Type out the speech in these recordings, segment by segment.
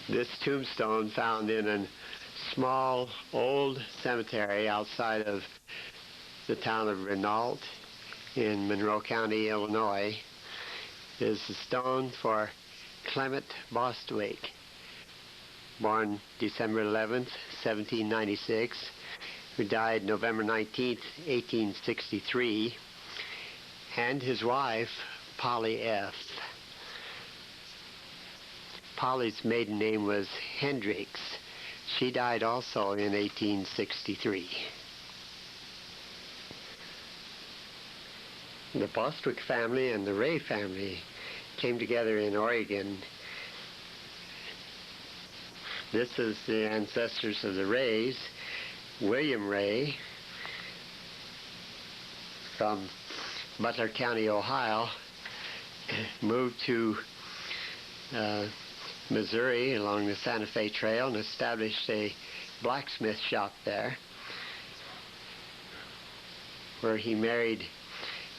This tombstone found in a small old cemetery outside of the town of Renault in Monroe County, Illinois, is the stone for Clement Bostwick, born December 11th, 1796, who died November 19th, 1863, and his wife, Polly F. Polly's maiden name was Hendricks. She died also in 1863. The Bostwick family and the Ray family came together in Oregon. This is the ancestors of the Rays. William Ray from Butler County, Ohio, moved to Missouri along the Santa Fe Trail and established a blacksmith shop there, where he married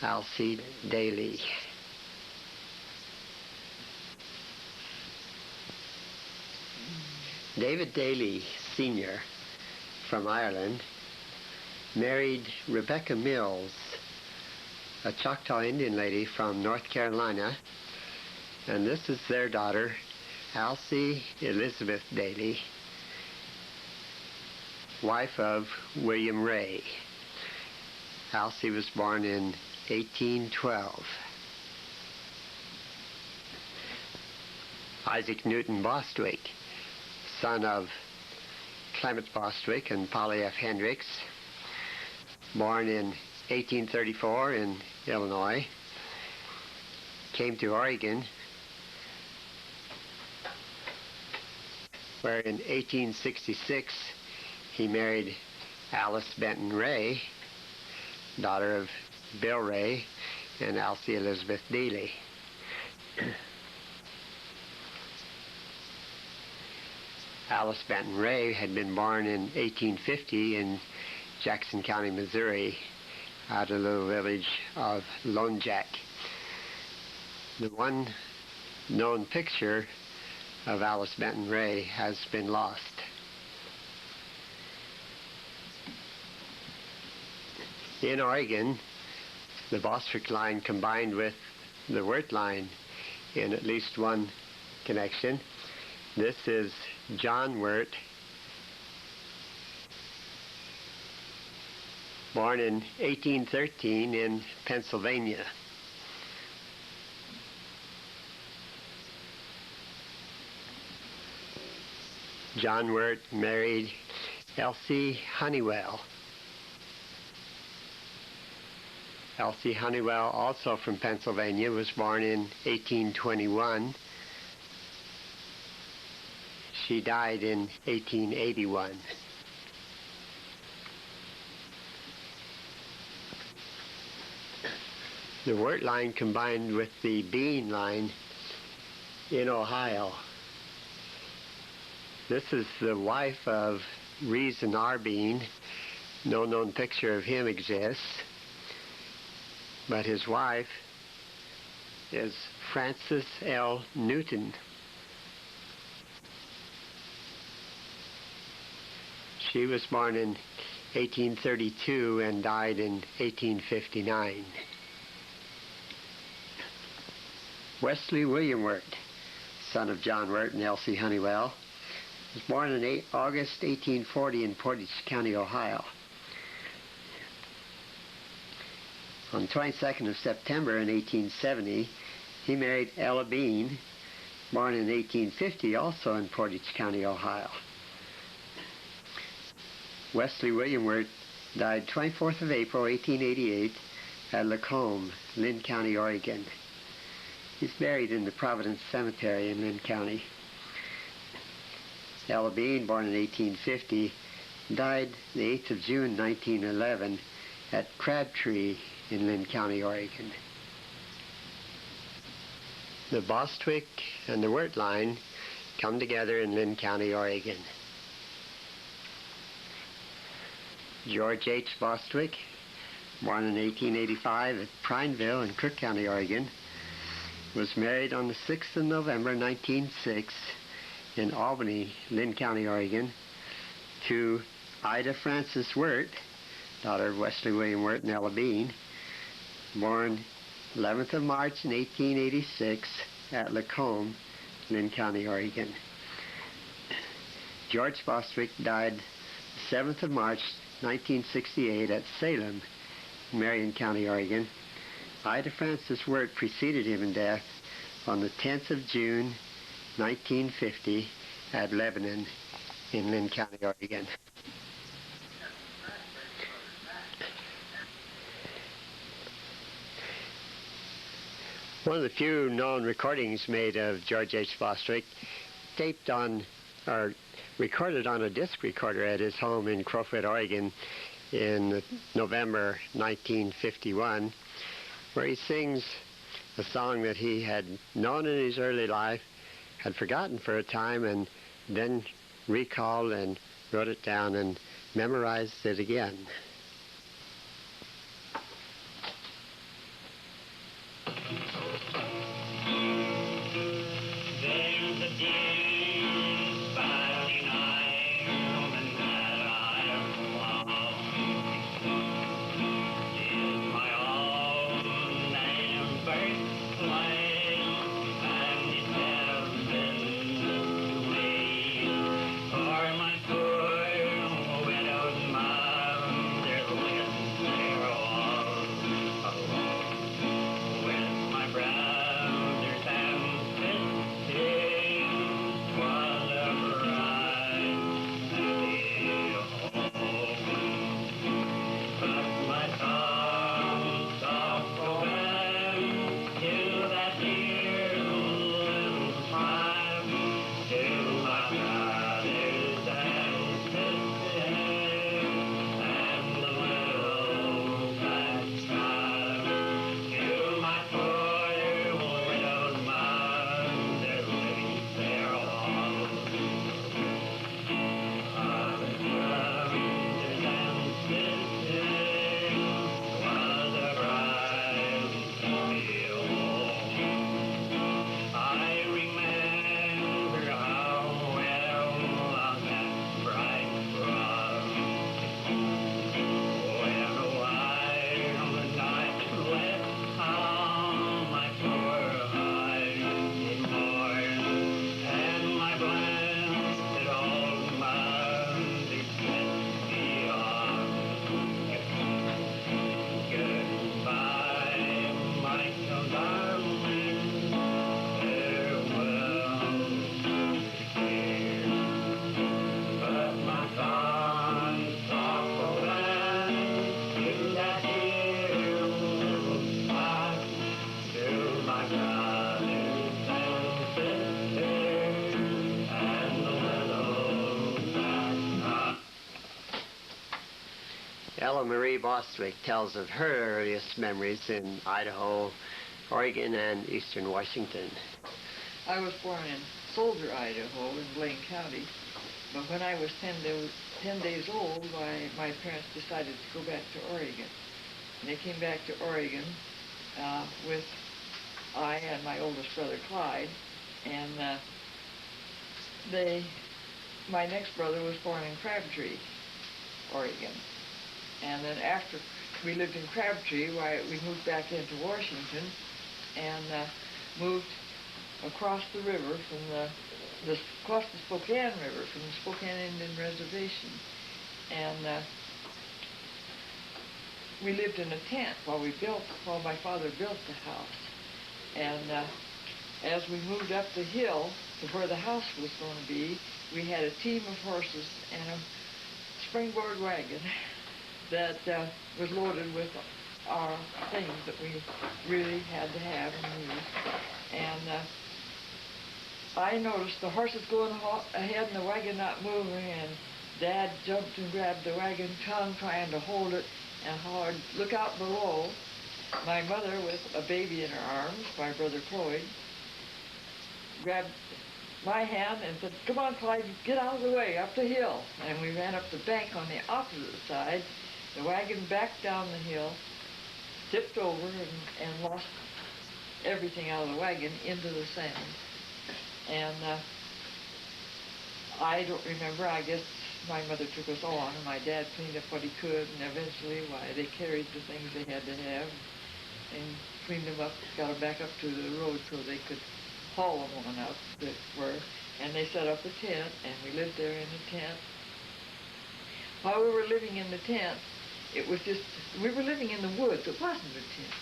Alcee Daly. David Daly, Sr., from Ireland, married Rebecca Mills, a Choctaw Indian lady from North Carolina, and this is their daughter, Alcee Elizabeth Daly, wife of William Ray. Alcee was born in 1812. Isaac Newton Bostwick, son of Clement Bostwick and Polly F. Hendricks, born in 1834 in Illinois, came to Oregon, where in 1866 he married Alice Benton Ray, daughter of Bill Ray and Alcee Elizabeth Daly. Alice Benton Ray had been born in 1850 in Jackson County, Missouri, out of the little village of Lone Jack. The one known picture of Alice Benton Ray has been lost. In Oregon, the Bostwick line combined with the Wirt line in at least one connection. This is John Wirt, born in 1813 in Pennsylvania. John Wirt married Elsie Honeywell. Elsie Honeywell, also from Pennsylvania, was born in 1821. She died in 1881. The Wirt line combined with the Bean line in Ohio. This is the wife of Reason R. Bean. No known picture of him exists, but his wife is Frances L. Newton. She was born in 1832 and died in 1859. Wesley William Wirt, son of John Wirt and Elsie Honeywell, was born in August 1840 in Portage County, Ohio. On the 22nd of September in 1870, he married Ella Bean, born in 1850, also in Portage County, Ohio. Wesley William Wirt died 24th of April, 1888, at Lacombe, Lynn County, Oregon. He's buried in the Providence Cemetery in Lynn County. Ella Bean, born in 1850, died the 8th of June, 1911, at Crabtree in Lynn County, Oregon. The Bostwick and the Wirt line come together in Lynn County, Oregon. George H. Bostwick, born in 1885 at Prineville in Crook County, Oregon, was married on the 6th of November, 1906, in Albany, Lynn County, Oregon, to Ida Frances Wirt, daughter of Wesley William Wirt and Ella Bean, born 11th of March in 1886 at Lacombe, Lynn County, Oregon. George Bostwick died 7th of March 1968 at Salem, Marion County, Oregon. Ida Frances Wirt preceded him in death on the 10th of June 1950 at Lebanon in Lynn County, Oregon. One of the few known recordings made of George H. Bostwick, taped on or recorded on a disc recorder at his home in Crowfoot, Oregon in November 1951, where he sings a song that he had known in his early life, had forgotten for a time, and then recalled and wrote it down and memorized it again. Ella Marie Bostwick tells of her earliest memories in Idaho, Oregon, and eastern Washington. I was born in Soldier, Idaho, in Blaine County, but when I was 10 days old, my parents decided to go back to Oregon. And they came back to Oregon with I and my oldest brother, Clyde, and my next brother was born in Crabtree, Oregon. And then after we lived in Crabtree, we moved back into Washington and moved across the river from across the Spokane River from the Spokane Indian Reservation. And we lived in a tent while my father built the house. And as we moved up the hill to where the house was going to be, we had a team of horses and a springboard wagon that was loaded with our things that we really had to have and use. And I noticed the horses going ahead and the wagon not moving, and Dad jumped and grabbed the wagon tongue trying to hold it and hollered, "Look out below." My mother, with a baby in her arms, my brother Cloyd, grabbed my hand and said, "Come on, Clyde, get out of the way, up the hill." And we ran up the bank on the opposite side. The wagon backed down the hill, tipped over, and lost everything out of the wagon into the sand. And I don't remember. I guess my mother took us on, and my dad cleaned up what he could, and eventually, they carried the things they had to have and cleaned them up, got them back up to the road so they could haul them on up that were, and they set up a tent, and we lived there in the tent. While we were living in the tent, it was just, we were living in the woods. It wasn't a tent.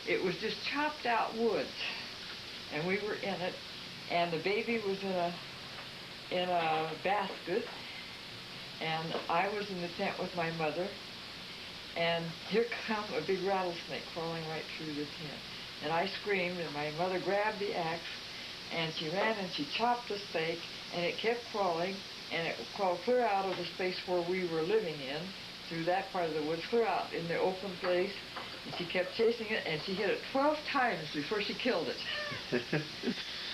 It was just chopped out woods, and we were in it, and the baby was in a basket, and I was in the tent with my mother, and here come a big rattlesnake crawling right through the tent. And I screamed, and my mother grabbed the axe, and she ran and she chopped the snake, and it kept crawling, and it crawled clear out of the space where we were living in, through that part of the woods, clear out in the open place, and she kept chasing it, and she hit it 12 times before she killed it.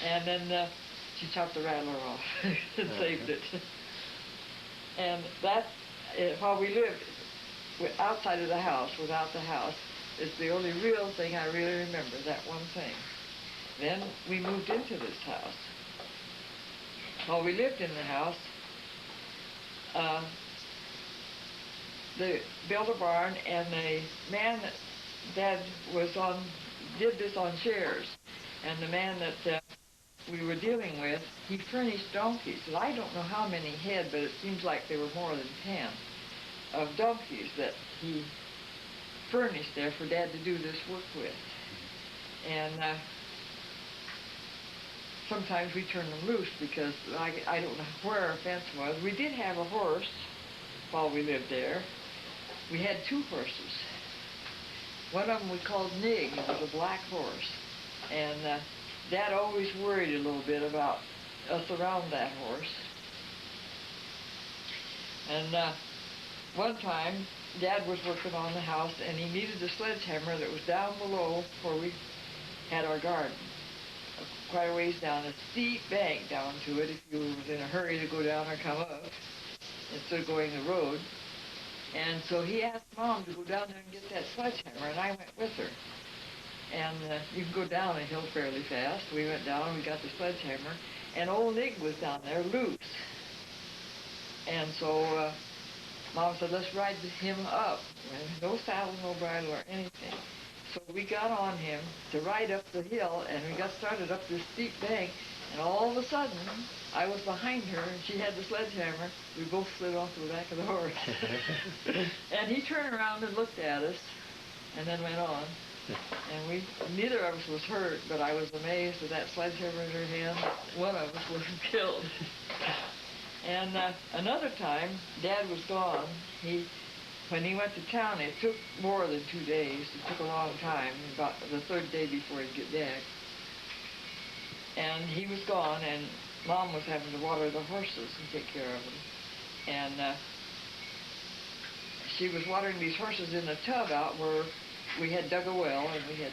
And then she chopped the rattler off and saved it. And that, while we lived outside of the house, without the house, is the only real thing I really remember, that one thing. Then we moved into this house. While we lived in the house, they built a barn, and the man that Dad was on did this on shares. And the man that we were dealing with, he furnished donkeys. And I don't know how many head, but it seems like there were more than 10 of donkeys that he furnished there for Dad to do this work with. And sometimes we turned them loose because I don't know where our fence was. We did have a horse while we lived there. We had 2 horses. One of them we called Nig. It was a black horse. And Dad always worried a little bit about us around that horse. And one time, Dad was working on the house, and he needed a sledgehammer that was down below where we had our garden. Quite a ways down, a steep bank down to it if you was in a hurry to go down or come up, instead of going the road. And so he asked Mom to go down there and get that sledgehammer, and I went with her. And you can go down a hill fairly fast. We went down, we got the sledgehammer, and old Nig was down there loose. And so Mom said, let's ride him up. No saddle, no bridle, or anything. So we got on him to ride up the hill, and we got started up this steep bank, and all of a sudden, I was behind her, and she had the sledgehammer. We both slid off to the back of the horse. And he turned around and looked at us, and then went on. And neither of us was hurt, but I was amazed at that sledgehammer in her hand. One of us wasn't killed. And another time, Dad was gone. When he went to town, it took more than 2 days. It took a long time, about the 3rd day before he'd get back. And he was gone, and Mom was having to water the horses and take care of them. And she was watering these horses in a tub out where we had dug a well, and we had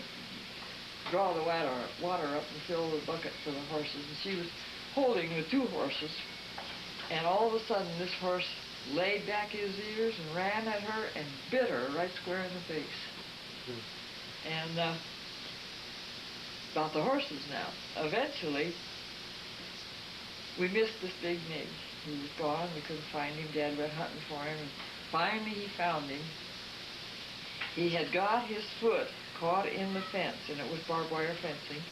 draw the water up and fill the bucket for the horses. And she was holding the 2 horses, and all of a sudden this horse laid back his ears and ran at her and bit her right square in the face. And about the horses now. Eventually, we missed this big Nig. He was gone. We couldn't find him. Dad went hunting for him, and finally he found him. He had got his foot caught in the fence, and it was barbed wire fencing,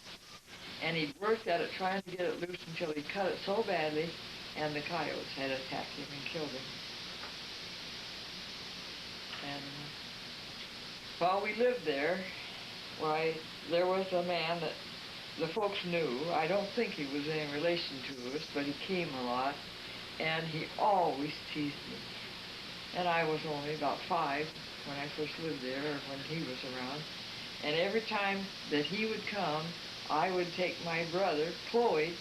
and he'd worked at it trying to get it loose until he cut it so badly, and the coyotes had attacked him and killed him. And while we lived there, why, there was a man that the folks knew. I don't think he was in relation to us, but he came a lot, and he always teased me. And I was only about 5 when I first lived there, or when he was around. And every time that he would come, I would take my brother, Chloe,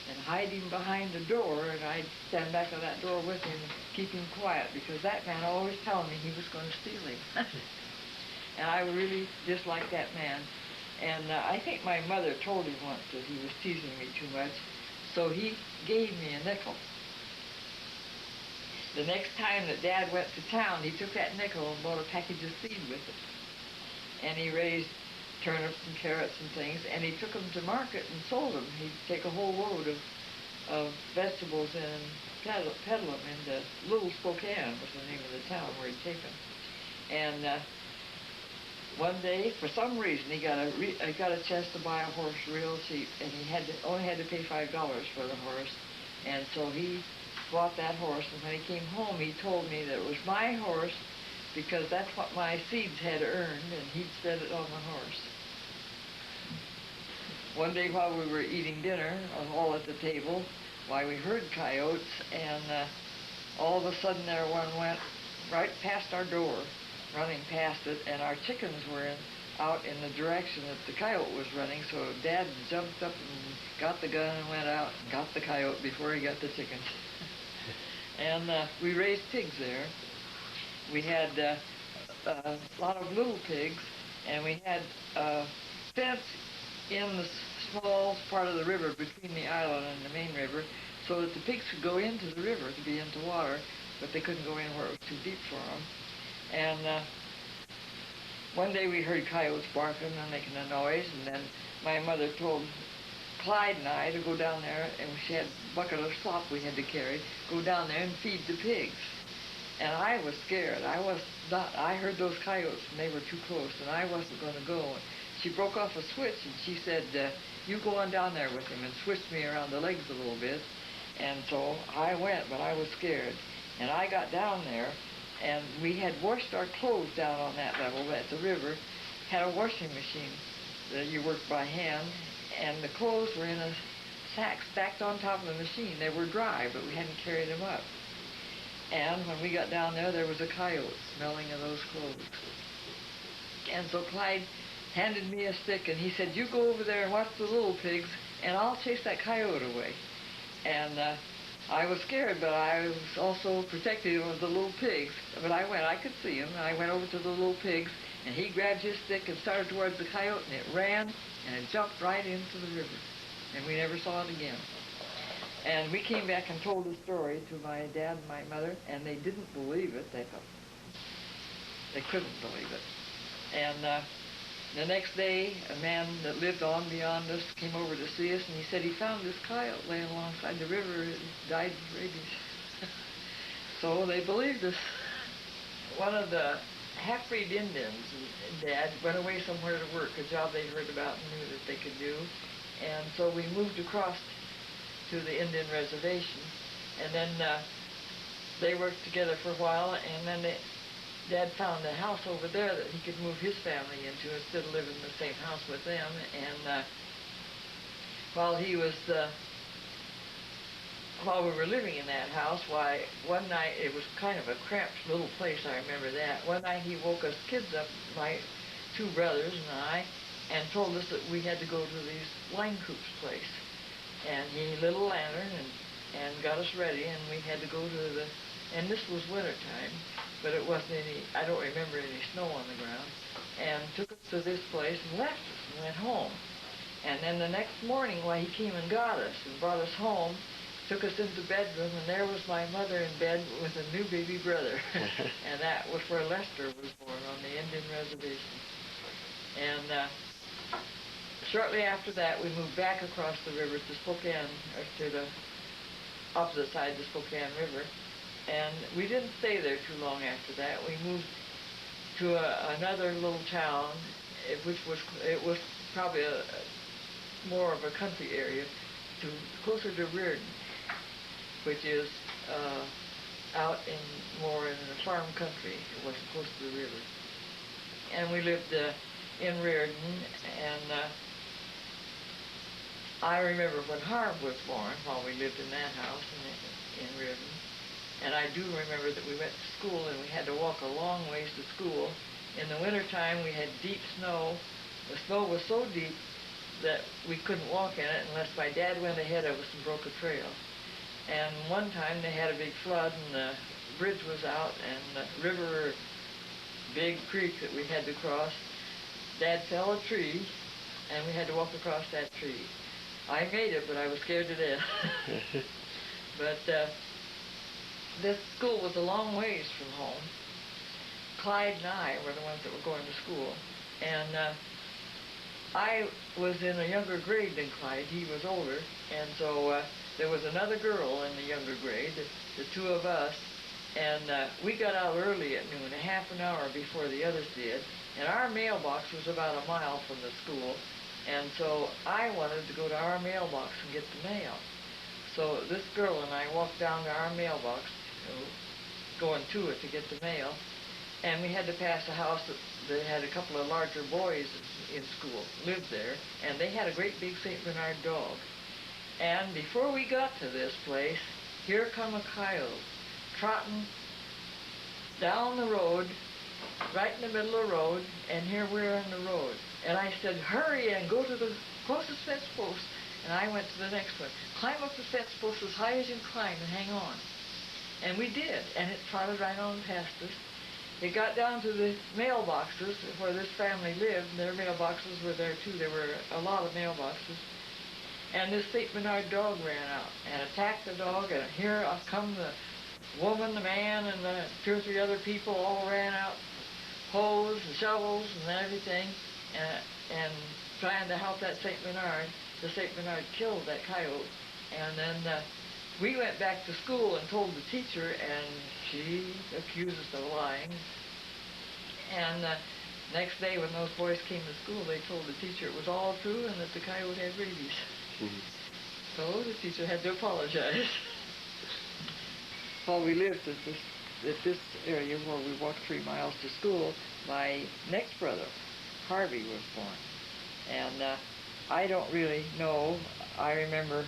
and hide him behind the door, and I'd stand back of that door with him and keep him quiet, because that man always told me he was going to steal him. And I really disliked that man. And I think my mother told him once that he was teasing me too much, so he gave me a nickel. The next time that Dad went to town, he took that nickel and bought a package of seed with it. And he raised turnips and carrots and things, and he took them to market and sold them. He'd take a whole load of vegetables in Petalum, in the Little Spokane was the name of the town where he'd taken. And one day, for some reason, he got a chance to buy a horse real cheap, and he only had to pay $5 for the horse. And so he bought that horse, and when he came home, he told me that it was my horse because that's what my seeds had earned, and he'd spent it on the horse. One day while we were eating dinner, all at the table, we heard coyotes, and all of a sudden there one went right past our door, running past it, and our chickens were out in the direction that the coyote was running, so Dad jumped up and got the gun and went out and got the coyote before he got the chickens. And we raised pigs there. We had a lot of little pigs, and we had a fence in the small part of the river between the island and the main river, so that the pigs could go into the river to be into water, but they couldn't go in where it was too deep for them. And one day we heard coyotes barking and making a noise, and then my mother told Clyde and I to go down there, and she had a bucket of slop we had to carry, go down there and feed the pigs. And I was scared. I heard those coyotes, and they were too close, and I wasn't going to go. She broke off a switch, and she said, you go on down there with him, and switched me around the legs a little bit. And so I went, but I was scared. And I got down there, and we had washed our clothes down on that level at the river, had a washing machine that you worked by hand, and the clothes were in a sack stacked on top of the machine. They were dry, but we hadn't carried them up. And when we got down there was a coyote smelling of those clothes. And so Clyde handed me a stick, and he said, you go over there and watch the little pigs, and I'll chase that coyote away. And I was scared, but I was also protective of the little pigs. But I could see him, and I went over to the little pigs, and he grabbed his stick and started towards the coyote, and it ran, and it jumped right into the river. And we never saw it again. And we came back and told the story to my dad and my mother, and they didn't believe it. They couldn't believe it. And the next day, a man that lived on beyond us came over to see us, and he said he found this coyote laying alongside the river and died of rabies. So they believed us. One of the half-breed Indians, Dad, went away somewhere to work, a job they'd heard about and knew that they could do. And so we moved across to the Indian reservation, and then they worked together for a while, and then Dad found a house over there that he could move his family into instead of living in the same house with them. And while we were living in that house, one night, it was kind of a cramped little place, I remember that. One night he woke us kids up, my two brothers and I, and told us that we had to go to these line coops place. And he lit a lantern and got us ready, and we had to go to and this was winter time, but it wasn't I don't remember any snow on the ground, and took us to this place and left us and went home. And then the next morning, he came and got us and brought us home, took us into the bedroom, and there was my mother in bed with a new baby brother. And that was where Lester was born, on the Indian reservation. And shortly after that, we moved back across the river to Spokane, or to the opposite side of the Spokane River. And we didn't stay there too long after that. We moved to another little town, which was probably more of a country area, closer to Reardon, which is out more in the farm country. It wasn't close to the river. And we lived in Reardon, and I remember when Harv was born, while we lived in that house in Reardon. And I do remember that we went to school, and we had to walk a long ways to school. In the wintertime, we had deep snow. The snow was so deep that we couldn't walk in it unless my dad went ahead of us and broke a trail. And one time they had a big flood, and the bridge was out, and the river, big creek that we had to cross, Dad fell a tree, and we had to walk across that tree. I made it, but I was scared to death. But this school was a long ways from home. Clyde and I were the ones that were going to school. And I was in a younger grade than Clyde. He was older. And so there was another girl in the younger grade, the two of us, and we got out early at noon, a half an hour before the others did, and our mailbox was about a mile from the school, and so I wanted to go to our mailbox and get the mail. So this girl and I walked down to our mailbox, going to it to get the mail, and we had to pass a house that had a couple of larger boys in school, lived there, and they had a great big St. Bernard dog. And before we got to this place, here come a coyote trotting down the road, right in the middle of the road, and here we're on the road. And I said, hurry and go to the closest fence post. And I went to the next one. Climb up the fence post as high as you can climb and hang on. And we did, and it trotted right on past us. It got down to the mailboxes where this family lived. Their mailboxes were there too. There were a lot of mailboxes. And this St. Bernard dog ran out and attacked the dog, and here come the woman, the man, and the 2 or 3 other people all ran out, hoes and shovels and everything, and trying to help that St. Bernard. The St. Bernard killed that coyote, and then we went back to school and told the teacher, and she accused us of lying. And next day when those boys came to school, they told the teacher it was all true and that the coyote had rabies. So the teacher had to apologize. While we lived at this area where we walked 3 miles to school, my next brother, Harvey, was born. And I don't really know. I remember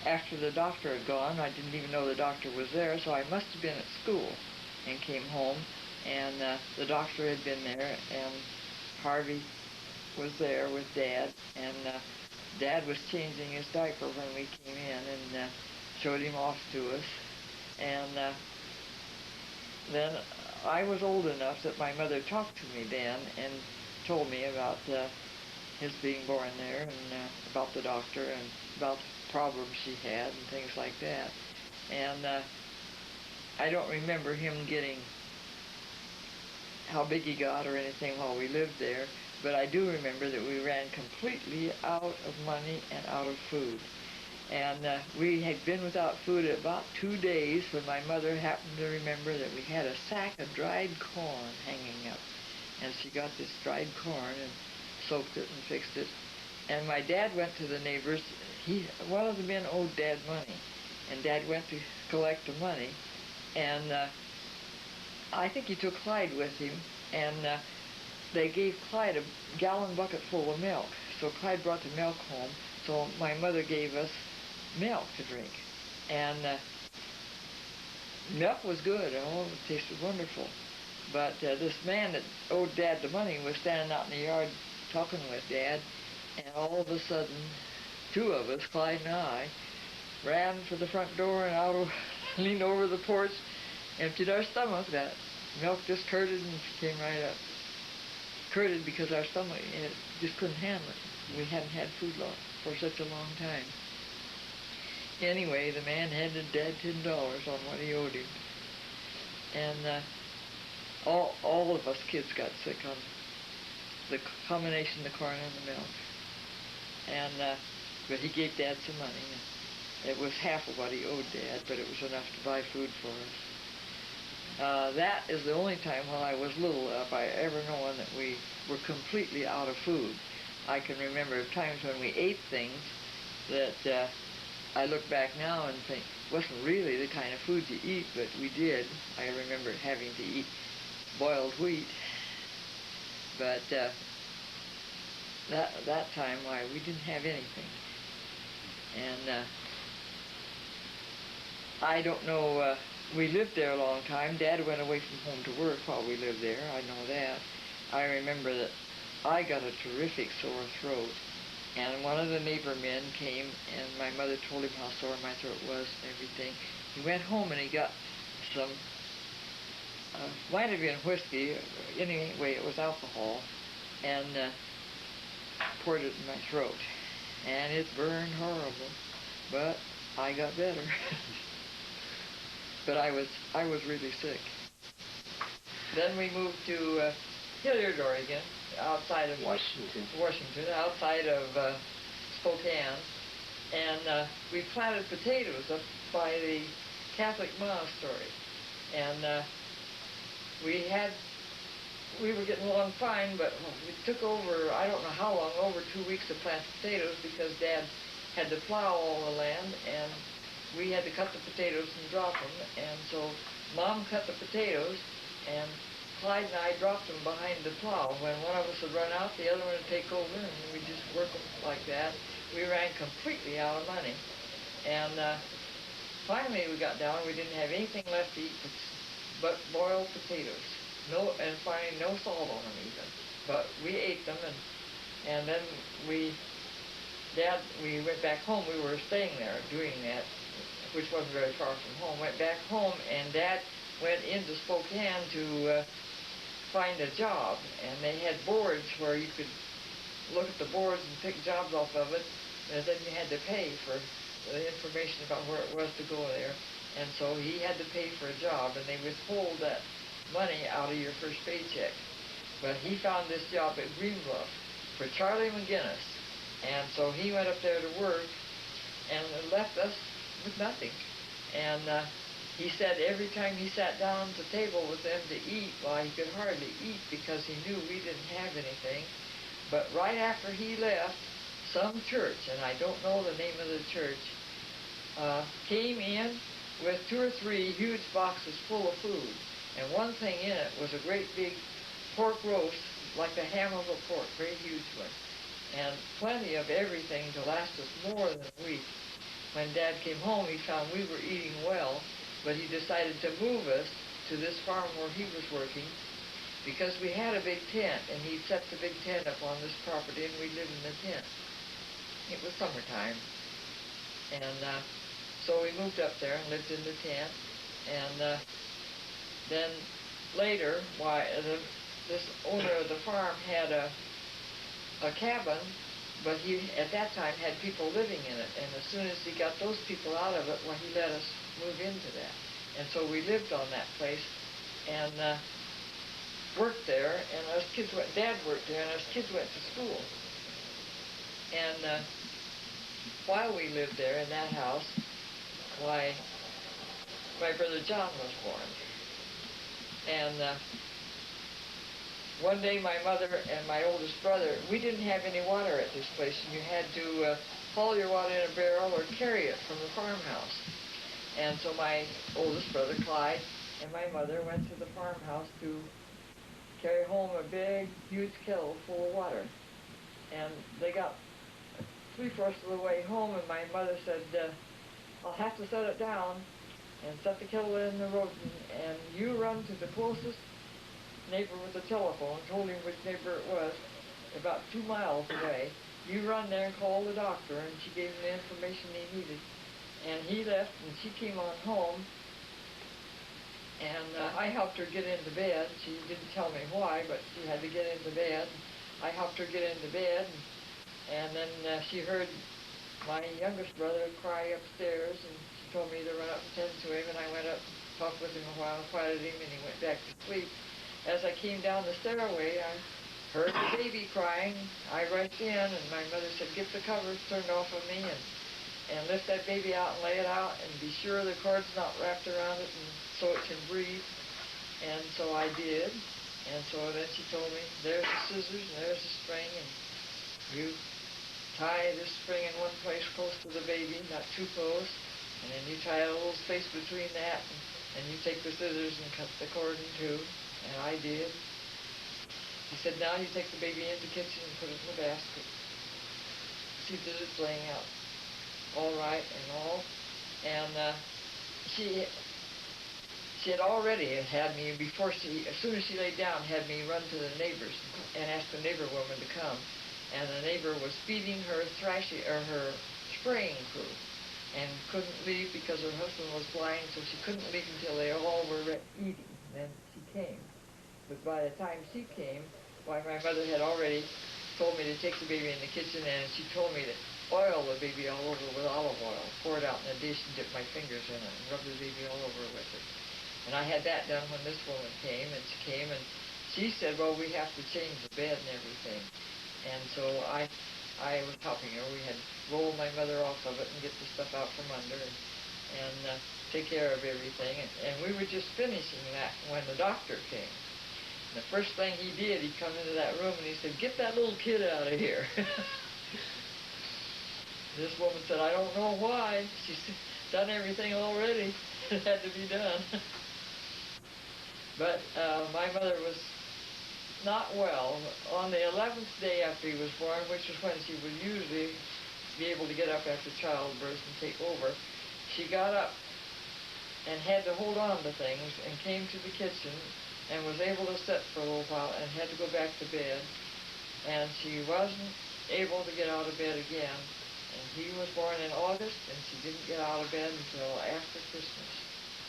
after the doctor had gone, I didn't even know the doctor was there, so I must have been at school and came home, and the doctor had been there, and Harvey was there with Dad, and Dad was changing his diaper when we came in and showed him off to us. And then I was old enough that my mother talked to me then and told me about his being born there, and about the doctor and about the problems she had and things like that. And I don't remember him getting how big he got or anything while we lived there, but I do remember that we ran completely out of money and out of food. And we had been without food about 2 days when my mother happened to remember that we had a sack of dried corn hanging up. And she got this dried corn and soaked it and fixed it. And my dad went to the neighbors. One of the men owed Dad money, and Dad went to collect the money. And I think he took Clyde with him, and they gave Clyde a gallon bucket full of milk. So Clyde brought the milk home, so my mother gave us milk to drink. And milk was good. Oh, it tasted wonderful. But this man that owed Dad the money was standing out in the yard talking with Dad, and all of a sudden, 2 of us, Clyde and I, ran for the front door and leaned over the porch, emptied our stomach. That milk just curded and came right up. Curded because our stomach just couldn't handle it. We hadn't had food for such a long time. Anyway, the man handed Dad $10 on what he owed him. And all of us kids got sick on the combination of the corn and the milk. And but he gave Dad some money. It was half of what he owed Dad, but it was enough to buy food for us. That is the only time while I was little enough I ever known that we were completely out of food. I can remember times when we ate things that I look back now and think wasn't really the kind of food you eat, but we did. I remember having to eat boiled wheat. But that time, why, we didn't have anything. And I don't know, we lived there a long time. Dad went away from home to work while we lived there, I know that. I remember that I got a terrific sore throat, and one of the neighbor men came, and my mother told him how sore my throat was and everything. He went home and he got some, might have been whiskey, anyway it was alcohol, and poured it in my throat. And it burned horrible, but I got better. But I was really sick. Then we moved to Hilliard, Oregon, outside of Washington, outside of Spokane. And we planted potatoes up by the Catholic monastery. And we were getting along fine, but it took over, I don't know how long, over 2 weeks to plant potatoes because Dad had to plow all the land, and we had to cut the potatoes and drop them. And so Mom cut the potatoes, and Clyde and I dropped them behind the plow. When one of us would run out, the other one would take over, and we'd just work them like that. We ran completely out of money. And finally we got down, we didn't have anything left to eat but boiled potatoes. And finally no salt on them even. But we ate them, and then we went back home. We were staying there doing that, which wasn't very far from home. Went back home, and Dad went into Spokane to find a job, and they had boards where you could look at the boards and pick jobs off of it, and then you had to pay for the information about where it was to go there. And so he had to pay for a job, and they withhold that money out of your first paycheck. But he found this job at Greenbluff for Charlie McGinnis, and so he went up there to work and left us with nothing. And he said every time he sat down at the table with them to eat, well, he could hardly eat because he knew we didn't have anything. But right after he left, some church, and I don't know the name of the church, came in with 2 or 3 huge boxes full of food. And one thing in it was a great big pork roast, like the ham of a pork, very huge one. And plenty of everything to last us more than a week. When Dad came home, he found we were eating well, but he decided to move us to this farm where he was working because we had a big tent, and he set the big tent up on this property, and we lived in the tent. It was summertime. And so we moved up there and lived in the tent. And then later, this owner of the farm had a cabin, but he at that time had people living in it. And as soon as he got those people out of it, well, he let us move into that. And so we lived on that place and worked there. And us kids Dad worked there, and us kids went to school. And while we lived there in that house, why, my brother John was born. And one day my mother and my oldest brother, we didn't have any water at this place, and you had to haul your water in a barrel or carry it from the farmhouse. And so my oldest brother, Clyde, and my mother went to the farmhouse to carry home a big, huge kettle full of water. And they got 3/4 of the way home, and my mother said, I'll have to set it down and set the kettle in the road, and you run to the closest neighbor with the telephone, told him which neighbor it was, about 2 miles away. You run there and call the doctor, and she gave him the information he needed. And he left, and she came on home, and I helped her get into bed. She didn't tell me why, but she had to get into bed. I helped her get into bed, and then she heard my youngest brother cry upstairs, and she told me to run up and tend to him, and I went up, talked with him a while, quieted him, and he went back to sleep. As I came down the stairway, I heard the baby crying. I rushed in, and my mother said, get the covers turned off of me, and lift that baby out and lay it out, and be sure the cord's not wrapped around it, and so it can breathe. And so I did. And so then she told me, there's the scissors, and there's the string, and you tie this spring in one place close to the baby, not too close, and then you tie a little space between that, and you take the scissors and cut the cord in two, and I did. She said, now you take the baby in the kitchen and put it in the basket. She did it laying out all right and all, and she had already had me, as soon as she laid down, had me run to the neighbors and ask the neighbor woman to come. And the neighbor was feeding her her spraying crew, and couldn't leave because her husband was blind, so she couldn't leave until they all were eating. Then she came. But by the time she came, why, my mother had already told me to take the baby in the kitchen, and she told me to oil the baby all over with olive oil, pour it out in a dish and dip my fingers in it and rub the baby all over with it. And I had that done when this woman came, and she came, and she said, well, we have to change the bed and everything. And so I I was helping her. We had to roll my mother off of it and get the stuff out from under and take care of everything. And we were just finishing that when the doctor came. And the first thing he did, he come into that room and he said, "Get that little kid out of here." This woman said, "I don't know why. She's done everything already. It had to be done." But my mother was not well. On the 11th day after he was born, which was when she would usually be able to get up after childbirth and take over, she got up and had to hold on to things and came to the kitchen and was able to sit for a little while and had to go back to bed. And she wasn't able to get out of bed again. And he was born in August, and she didn't get out of bed until after Christmas.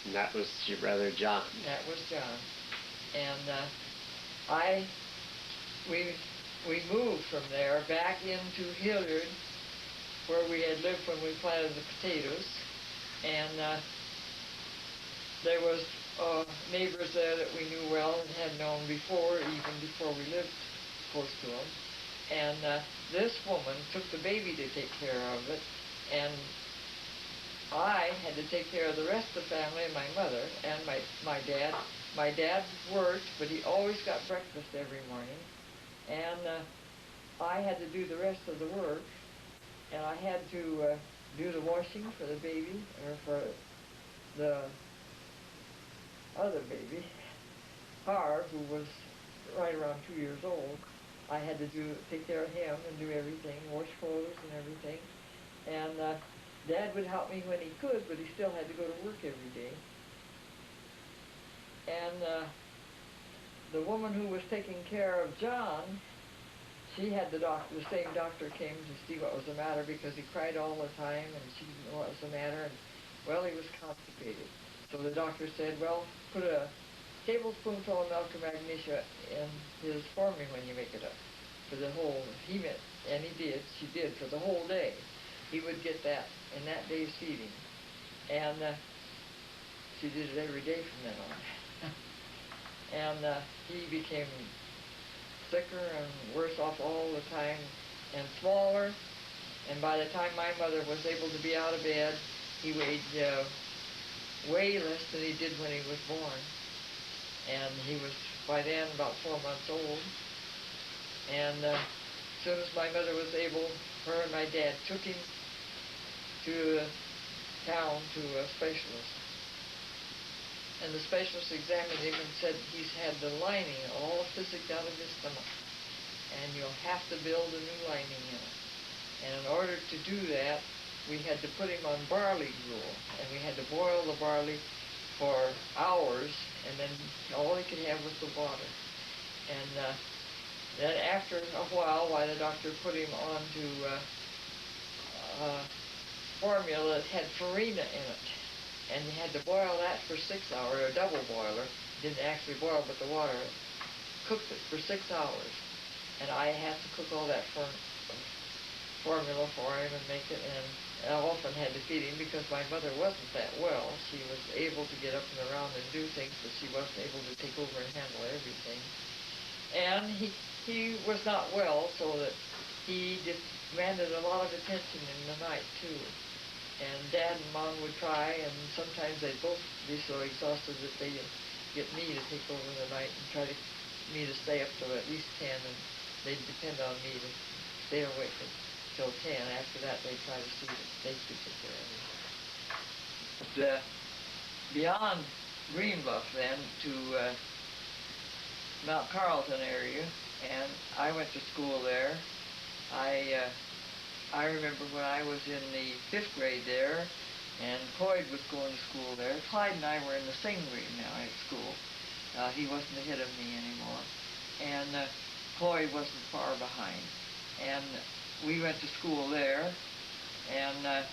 And that was your brother John. That was John. And we moved from there back into Hilliard, where we had lived when we planted the potatoes. And there was neighbors there that we knew well and had known before, even before we lived close to them. And this woman took the baby to take care of it, and I had to take care of the rest of the family, my mother and my dad. My dad worked, but he always got breakfast every morning, and I had to do the rest of the work, and I had to do the washing for the baby, or for the other baby, Harv, who was right around 2 years old. I had to take care of him and do everything, wash clothes and everything. And Dad would help me when he could, but he still had to go to work every day. And the woman who was taking care of John, she had the same doctor came to see what was the matter because he cried all the time, and she didn't know what was the matter. And, well, he was constipated. So the doctor said, well, put a tablespoonful of milk of magnesia in his formula when you make it up for the whole, she did, for the whole day. He would get that in that day's feeding. And she did it every day from then on. And he became sicker and worse off all the time and smaller. And by the time my mother was able to be out of bed, he weighed way less than he did when he was born. And he was, by then, about 4 months old. And as soon as my mother was able, her and my dad took him to town to a specialist. And the specialist examined him and said he's had the lining all physicked out of his stomach. And you'll have to build a new lining in it. And in order to do that, we had to put him on barley gruel. And we had to boil the barley for hours, and then all he could have was the water. And then after a while the doctor put him on to formula that had farina in it. And you had to boil that for 6 hours, a double boiler. Didn't actually boil, but the water cooked it for 6 hours. And I had to cook all that formula for him and make it, and I often had to feed him because my mother wasn't that well. She was able to get up and around and do things, but she wasn't able to take over and handle everything. And he was not well, so that he demanded a lot of attention in the night, too. And Dad and Mom would try, and sometimes they'd both be so exhausted that they'd get me to take over the night and try to me to stay up to at least 10, and they'd depend on me to stay awake till 10. After that, they'd try to see that they could take care of it. But beyond Green Bluff, then, to Mount Carlton area, and I went to school there. I remember when I was in the 5th grade there, and Cloyd was going to school there. Clyde and I were in the same grade now at school. He wasn't ahead of me anymore. And Cloyd wasn't far behind. And we went to school there, and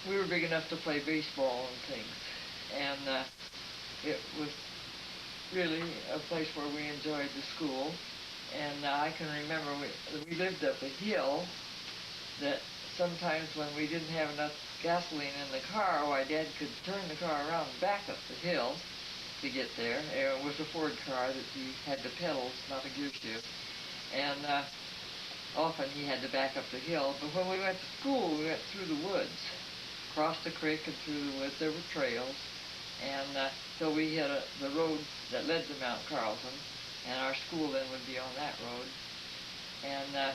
we were big enough to play baseball and things. And it was really a place where we enjoyed the school. And I can remember we lived up a hill that sometimes when we didn't have enough gasoline in the car, why Dad could turn the car around and back up the hill to get there. It was a Ford car that he had the pedals, not a gear shift. And often he had to back up the hill. But when we went to school, we went through the woods, across the creek and through the woods. There were trails. And so we had the road that led to Mount Carlton, and our school then would be on that road. And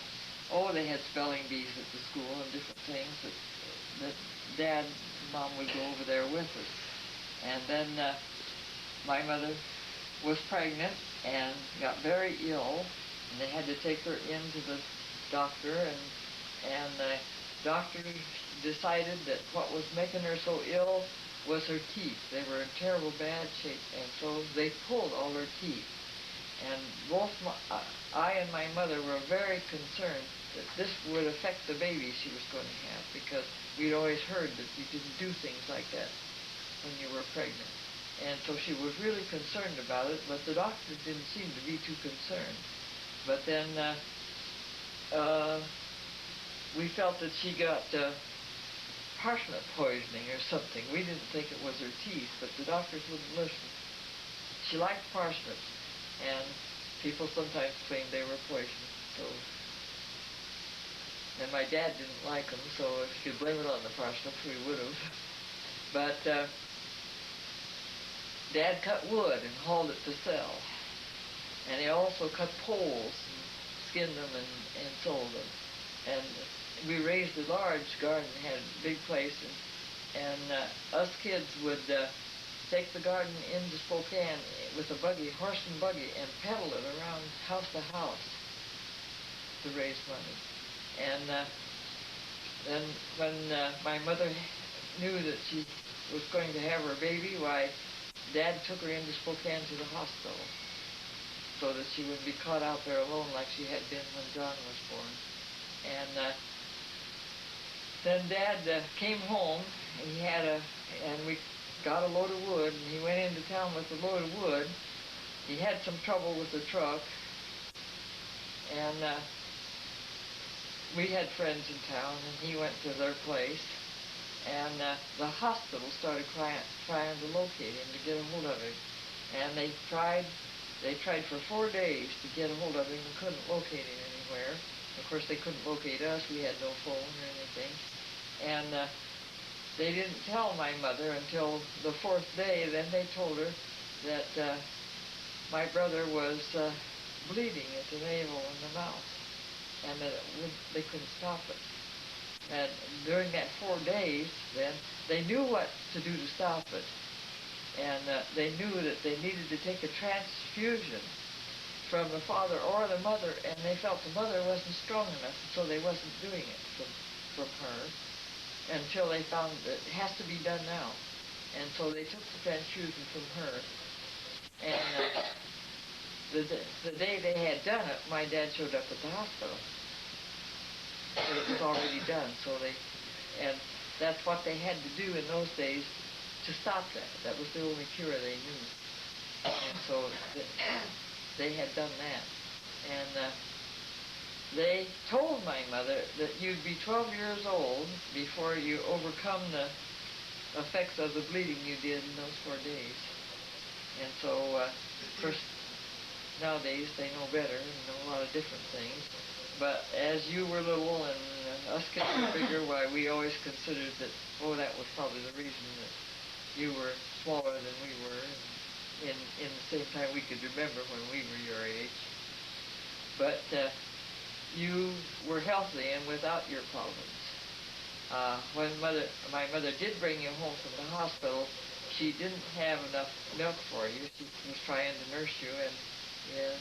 oh, they had spelling bees at the school and different things that Dad and Mom would go over there with us. And then my mother was pregnant and got very ill, and they had to take her into the doctor, and the doctor decided that what was making her so ill was her teeth. They were in terrible bad shape, and so they pulled all her teeth. And both I and my mother were very concerned that this would affect the baby she was going to have, because we'd always heard that you didn't do things like that when you were pregnant. And so she was really concerned about it, but the doctor didn't seem to be too concerned. But then we felt that she got parsnip poisoning or something. We didn't think it was her teeth, but the doctors wouldn't listen. She liked parsnips, and people sometimes claimed they were poisonous. So, and my dad didn't like them, so if you could blame it on the parsnips, we would have. But Dad cut wood and hauled it to sell, and he also cut poles and skinned them and sold them. And we raised a large garden, had a big place, and us kids would take the garden into Spokane with a buggy, horse and buggy, and pedal it around house to house to raise money. And then when my mother knew that she was going to have her baby, why, Dad took her into Spokane to the hospital so that she wouldn't be caught out there alone like she had been when John was born. And then Dad came home, and and we got a load of wood, and he went into town with a load of wood. He had some trouble with the truck, and we had friends in town, and he went to their place, and the hospital started trying to locate him, to get a hold of him. And they tried for 4 days to get a hold of him and couldn't locate him anywhere. Of course, they couldn't locate us. We had no phone or anything. And they didn't tell my mother until the 4th day. Then they told her that my brother was bleeding at the navel and the mouth, and that they couldn't stop it. And during that 4 days, then, they knew what to do to stop it. And they knew that they needed to take a transfusion from the father or the mother, and they felt the mother wasn't strong enough, so they wasn't doing it from her until they found that it has to be done now. And so they took the transfusion from her. And the day they had done it, my dad showed up at the hospital. But it was already done, and that's what they had to do in those days to stop that. That was the only cure they knew. And so they had done that. And they told my mother that you'd be 12 years old before you overcome the effects of the bleeding you did in those 4 days. And so, of course, nowadays they know better and know a lot of different things. But as you were little and us kids were bigger, why, we always considered that, oh, that was probably the reason that you were smaller than we were, and in the same time we could remember when we were your age. But you were healthy and without your problems. When my mother did bring you home from the hospital, she didn't have enough milk for you. She was trying to nurse you, and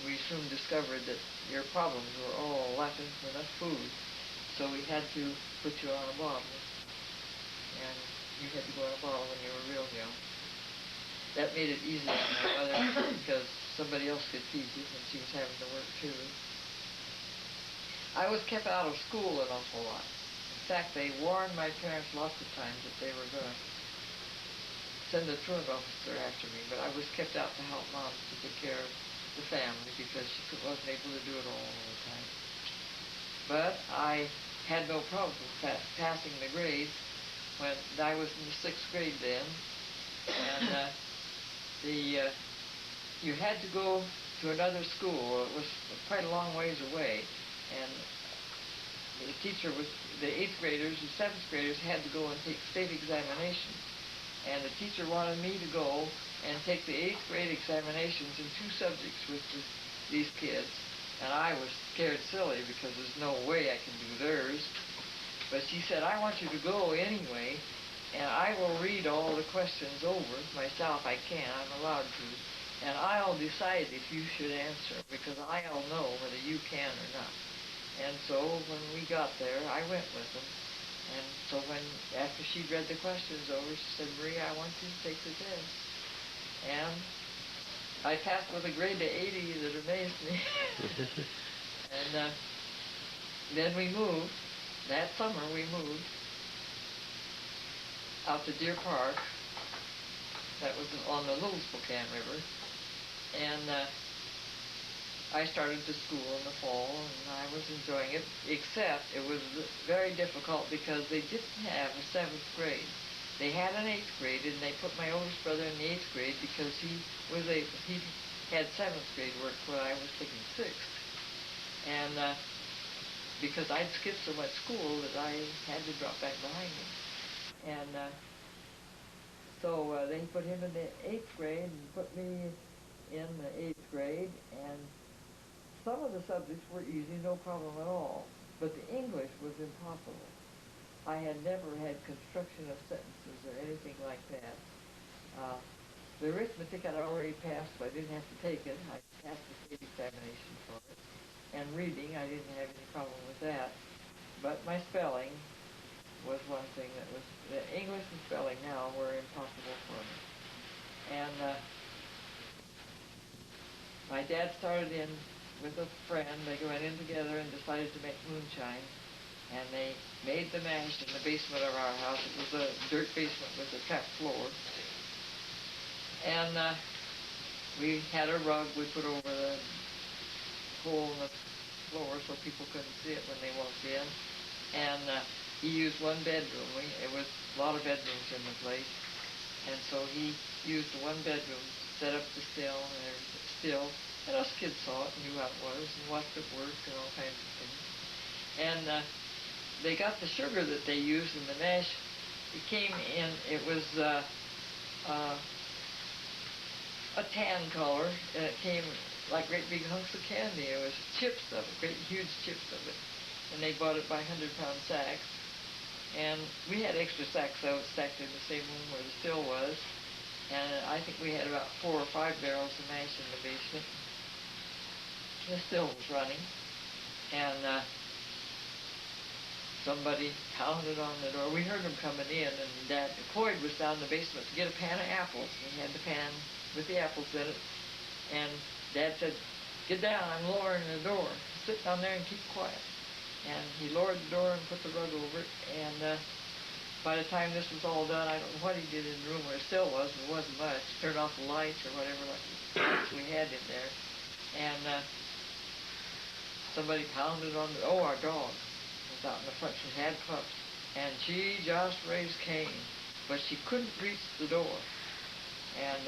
we soon discovered that your problems were all lacking enough food. So we had to put you on a bottle. And you had to go on a bottle when you were real young. That made it easier on my mother because somebody else could feed you when she was having to work too. I was kept out of school an awful lot. In fact, they warned my parents lots of times that they were going to send a truant officer after me, but I was kept out to help Mom to take care of the family because she wasn't able to do it all the time. But I had no problem passing the grades when I was in the 6th grade then, and you had to go to another school. It was quite a long ways away, And the teacher was, the 8th graders and 7th graders had to go and take state examinations. And the teacher wanted me to go and take the 8th grade examinations in 2 subjects with these kids. And I was scared silly because there's no way I can do theirs. But she said, I want you to go anyway, and I will read all the questions over myself. I can, I'm allowed to. And I'll decide if you should answer, because I'll know whether you can or not. And so when we got there, I went with them. And so after she'd read the questions over, she said, Marie, I want you to take the test. And I passed with a grade of 80 that amazed me. And then we moved. That summer we moved out to Deer Park. That was on the Little Spokane River. And I started to school in the fall, and I was enjoying it, except it was very difficult because they didn't have a 7th grade. They had an 8th grade, and they put my oldest brother in the 8th grade because he had 7th grade work when I was taking 6th. And because I'd skipped so much school that I had to drop back behind him. And so they put him in the 8th grade and put me in the 8th grade, and some of the subjects were easy, no problem at all, but the English was impossible. I had never had construction of sentences or anything like that. The arithmetic I'd already passed, so I didn't have to take it. I passed the state examination for it. And reading, I didn't have any problem with that. But my spelling was one thing that was, the English and spelling now were impossible for me. And my dad started in with a friend. They went in together and decided to make moonshine. And they made the mash in the basement of our house. It was a dirt basement with a trap floor. And we had a rug we put over the hole in the floor so people couldn't see it when they walked in. And he used one bedroom. It was a lot of bedrooms in the place. And so he used the one bedroom, set up the still and everything, and us kids saw it and knew how it was and watched it work and all kinds of things. And they got the sugar that they used in the mash. It came in, it was a tan color, and it came like great big hunks of candy. It was chips of it, great huge chips of it. And they bought it by 100-pound sacks. And we had extra sacks out stacked in the same room where the still was. And I think we had about 4 or 5 barrels of mash in the basement. The still was running. And somebody pounded on the door. We heard them coming in, and Dad, Floyd was down in the basement to get a pan of apples. He had the pan with the apples in it. And Dad said, get down, I'm lowering the door. Sit down there and keep quiet. And he lowered the door and put the rug over it. And by the time this was all done, I don't know what he did in the room where it still was. It wasn't much. Turned off the lights or whatever lights we had in there. And somebody pounded on the, our dog was out in the front. She had pups. And she just raised Cain. But she couldn't reach the door. And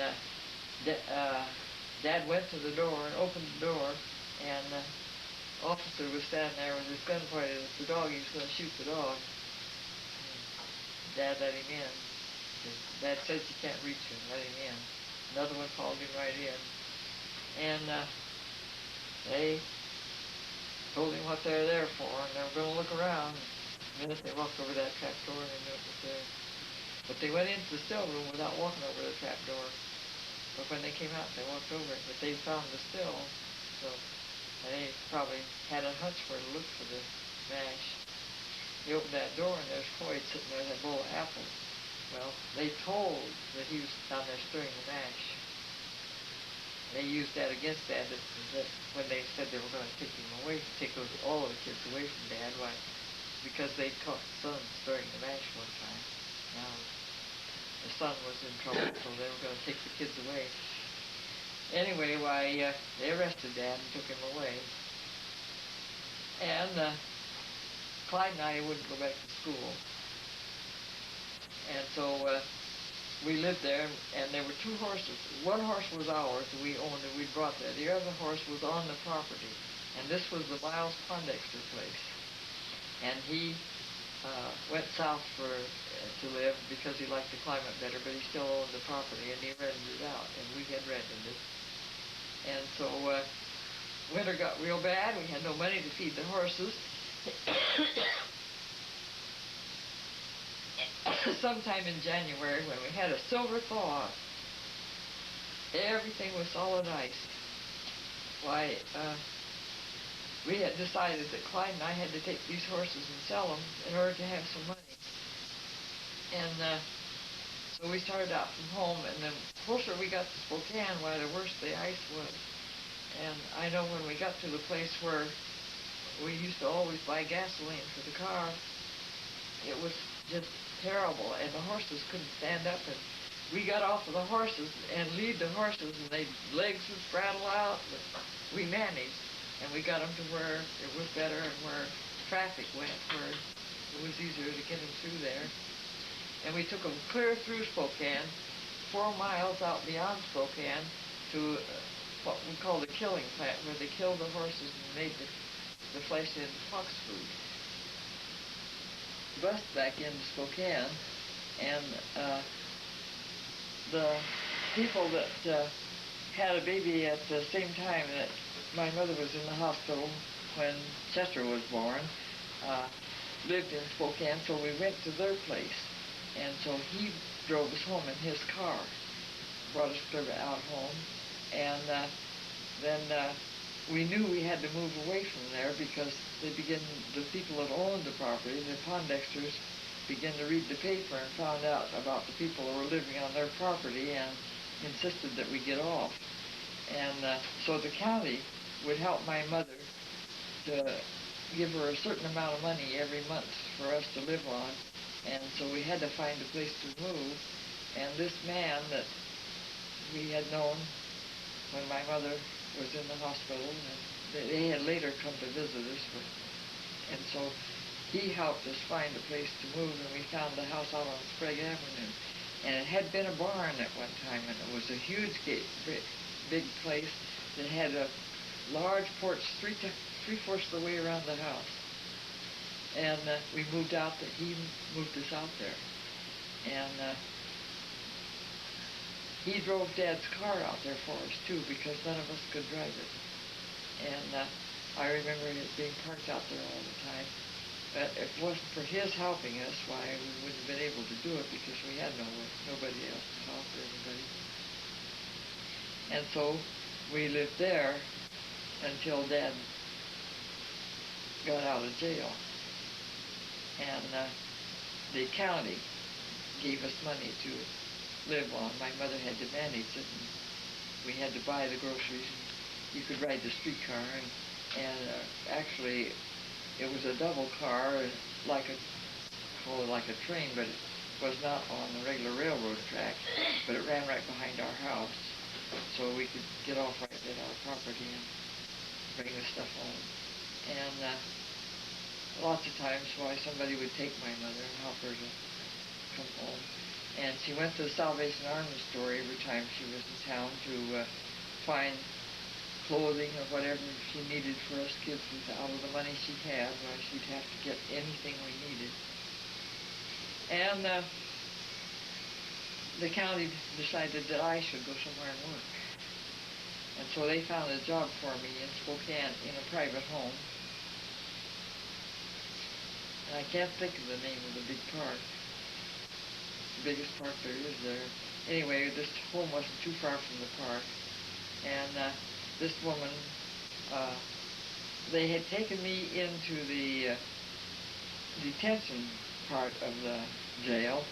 Dad went to the door and opened the door, and the officer was standing there with his gun pointed at the dog. He was going to shoot the dog. And Dad let him in. Dad said you can't reach him. Let him in. Another one followed him right in. And they told him what they were there for, and they were going to look around. The minute they walked over that trap door, they knew it was there. But they went into the still room without walking over the trap door. But when they came out, they walked over it. But they found the still, so they probably had a hunch where to look for the mash. They opened that door, and there's Floyd sitting there with that bowl of apples. Well, they told that he was down there stirring the mash. They used that against Dad, that when they said they were going to take him away, take all of the kids away from Dad, why? Because they caught the son stirring the mash one time. Now, the son was in trouble, so they were going to take the kids away. Anyway, they arrested Dad and took him away. And Clyde and I wouldn't go back to school. And so we lived there, and there were 2 horses. One horse was ours, and we owned it, we brought that. The other horse was on the property. And this was the Miles Pondexter place. And he went south to live because he liked the climate better, but he still owned the property, and he rented it out, and we had rented it. And so winter got real bad. We had no money to feed the horses. Sometime in January, when we had a silver thaw, everything was solid ice. Why, we had decided that Clyde and I had to take these horses and sell them in order to have some money. And so we started out from home, and the closer we got to Spokane, why, the worse the ice was. And I know when we got to the place where we used to always buy gasoline for the car, it was just terrible, and the horses couldn't stand up, and we got off of the horses and lead the horses, and their legs would spraddle out, but we managed, and we got them to where it was better and where traffic went, where it was easier to get them through there. And we took them clear through Spokane, 4 miles out beyond Spokane, to what we call the killing plant, where they killed the horses and made the flesh into fox food. Bus back into Spokane, and the people that had a baby at the same time that my mother was in the hospital when Chester was born lived in Spokane, so we went to their place. And so he drove us home in his car, brought us clear out home, and then we knew we had to move away from there because the people that owned the property, the Pondexters, began to read the paper and found out about the people who were living on their property and insisted that we get off. And so the county would help my mother to give her a certain amount of money every month for us to live on. And so we had to find a place to move. And this man that we had known when my mother was in the hospital, and they had later come to visit us, and so he helped us find a place to move, and we found the house out on Sprague Avenue. And it had been a barn at one time, and it was a huge big place that had a large porch three-fourths of the way around the house. And we moved out there. He moved us out there. And he drove Dad's car out there for us, too, because none of us could drive it. And I remember it being parked out there all the time. But if it wasn't for his helping us, why, we wouldn't have been able to do it because we had nobody else to help or anybody. And so we lived there until Dad got out of jail. And the county gave us money to live on. My mother had to manage it, and we had to buy the groceries. You could ride the streetcar, and actually, it was a double car, like a train, but it was not on the regular railroad track, but it ran right behind our house, so we could get off right at our property and bring the stuff home. And lots of times, why, somebody would take my mother and help her to come home. And she went to the Salvation Army store every time she was in town to find clothing or whatever she needed for us kids out of the money she had. Why, she'd have to get anything we needed. And the county decided that I should go somewhere and work. And so they found a job for me in Spokane in a private home. And I can't think of the name of the big park. The biggest park there is there. Anyway, this home wasn't too far from the park. And this woman, they had taken me into the detention part of the jail,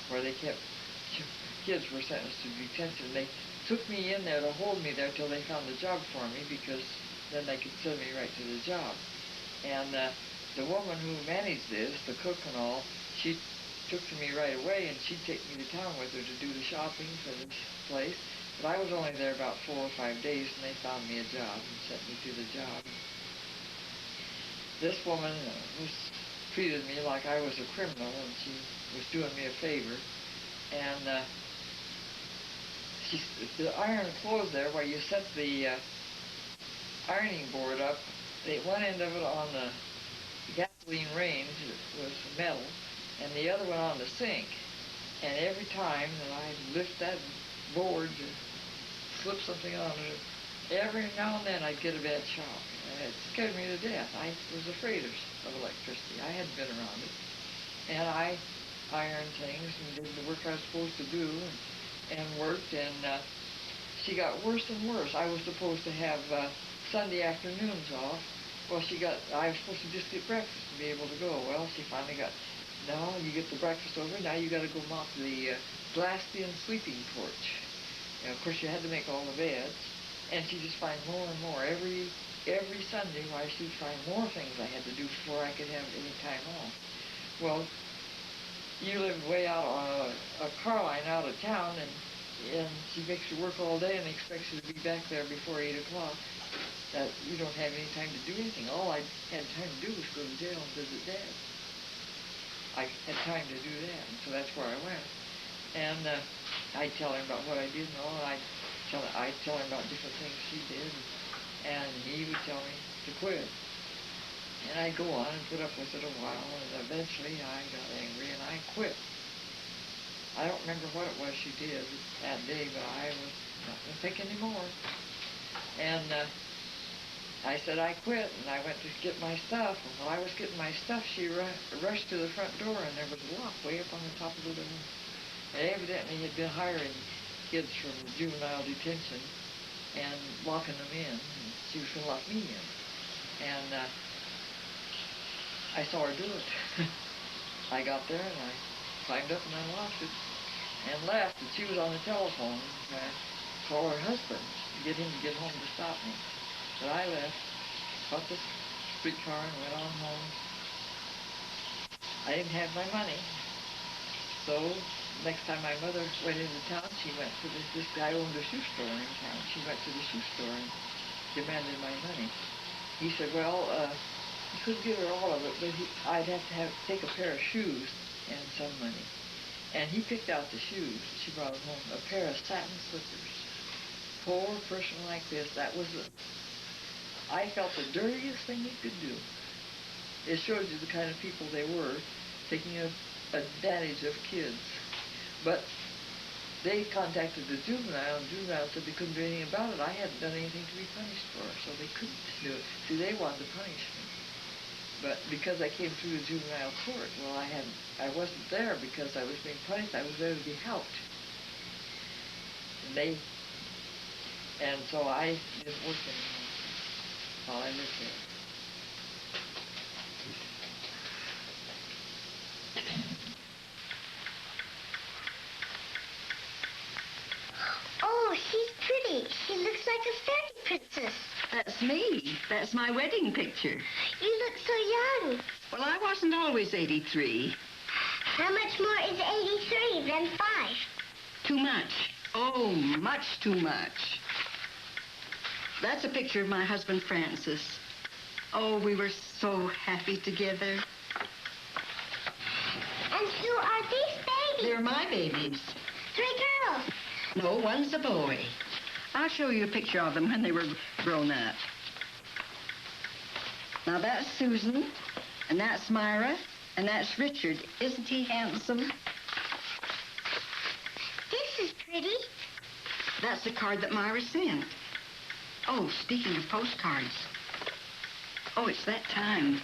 where they kept, kids were sentenced to detention. They took me in there to hold me there till they found a job for me, because then they could send me right to the job. And the woman who managed this, the cook and all, she took to me right away, and she'd take me to town with her to do the shopping for this place. But I was only there about 4 or 5 days, and they found me a job and sent me to the job. This woman treated me like I was a criminal, and she was doing me a favor. And the iron clothes there, where you set the ironing board up. One end of it on the gasoline range was metal, and the other one on the sink. And every time that I'd lift that board to slip something on it, every now and then I'd get a bad shock. And it scared me to death. I was afraid of electricity. I hadn't been around it. And I ironed things and did the work I was supposed to do and worked, and she got worse and worse. I was supposed to have Sunday afternoons off. Well, I was supposed to just get breakfast to be able to go. Well, she finally got, no, you get the breakfast over, now you got to go mop the glassed-in sleeping porch. You know, of course, you had to make all the beds, and she just find more and more. Every Sunday, why, she'd find more things I had to do before I could have any time off. Well, you live way out on a car line out of town, and she makes you work all day and expects you to be back there before 8 o'clock. That you don't have any time to do anything. All I had time to do was go to jail and visit Dad. I had time to do that, and so that's where I went. And I'd tell him about what I did and all, and I'd tell him about different things she did, and he would tell me to quit. And I'd go on and put up with it a while, and eventually I got angry and I quit. I don't remember what it was she did that day, but I was not going to think anymore. And I said I quit, and I went to get my stuff. And while I was getting my stuff, she rushed to the front door, and there was a lock way up on the top of the door. And evidently had been hiring kids from juvenile detention and locking them in. And she was going to lock me in. And I saw her do it. I got there, and I climbed up and unlocked it and left. And she was on the telephone. And I called her husband to get him to get home to stop me. But I left, caught the streetcar, and went on home. I didn't have my money. So next time my mother went into town, she went to this guy owned a shoe store in town. She went to the shoe store and demanded my money. He said, well, he couldn't give her all of it, but I'd have to take a pair of shoes and some money. And he picked out the shoes. She brought them home, a pair of satin slippers. Poor person like this, that was I felt the dirtiest thing you could do. It shows you the kind of people they were, taking advantage of kids. But they contacted the juvenile, and juvenile said they couldn't do anything about it. I hadn't done anything to be punished for, so they couldn't do it. See, they wanted to punish me. But because I came through the juvenile court, well, I wasn't there because I was being punished. I was there to be helped. And so I didn't work anymore while I lived there. Oh, she's pretty. She looks like a fairy princess. That's me. That's my wedding picture. You look so young. Well, I wasn't always 83. How much more is 83 than 5? Too much. Oh, much too much. That's a picture of my husband, Francis. Oh, we were so happy together. And who are these babies? They're my babies. 3 girls. No, one's a boy. I'll show you a picture of them when they were grown up. Now, that's Susan, and that's Myra, and that's Richard. Isn't he handsome? This is pretty. That's the card that Myra sent. Oh, speaking of postcards. Oh, it's that time.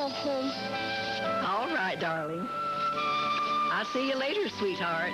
go home. All right, darling. I'll see you later, sweetheart.